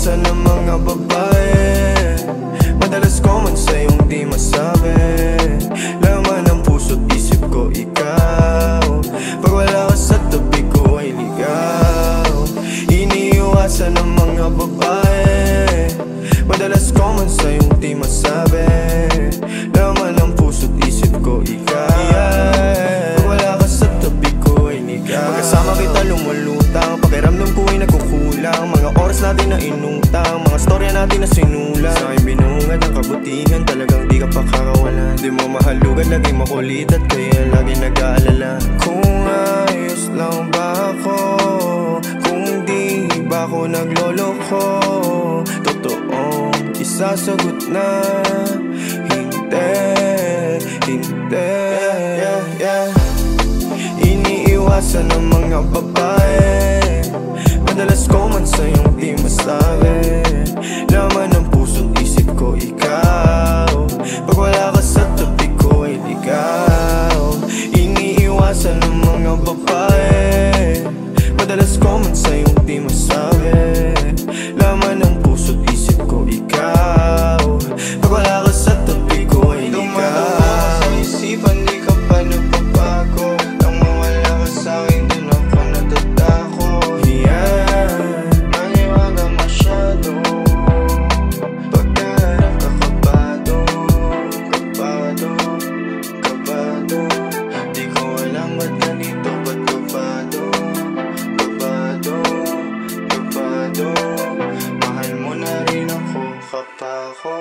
iniiwasan ng mga babae. Madalas common sa iyong di masabi. Laman ng puso't isip ko ikaw. Pag wala ka sa tabi ko ay ligaw. Iniiwasan ng mga babae. Madalas common sa iyong di masabi. Laman ng puso't isip ko ikaw. Pag wala ka sa tabi ko ay ligaw. Pagkasama kita lumulutang, pakiramdam ko ay nagkukulang. Mga oras natin na inutang, mga storya natin na sinulat. Sa akin binungad ang kabutihan, talagang di ka pakakawalan. Di mo mahalugan, lagi makulit at kaya lagi nag-aalala. Kung ayos lang ba ako, kung di ba ako nagloloko, totoong isasagot na hindi, hindi. Iniiwasan ng mga babae. Madalas common sa iyong di masabi. Laman ng puso't isip ko ikaw. Pag wala ka sa tabi ko ay ligaw. Iniiwasan ng mga babae. Madalas common sa iyong di masabi. Laman ng puso't isip ko ikaw. Pag wala ka sa tabi ko ay ligaw. Dumadawa sa isipan, di ka pa nagbabago. Nang mawala ka sa'kin, dun ako natatako. Maniwaga masyado. Pagkat kakabado, kabado, kabado. Di ko alam ba't ganito, ba't kabado, kabado, kabado. Mahal mo na rin ako, kapako.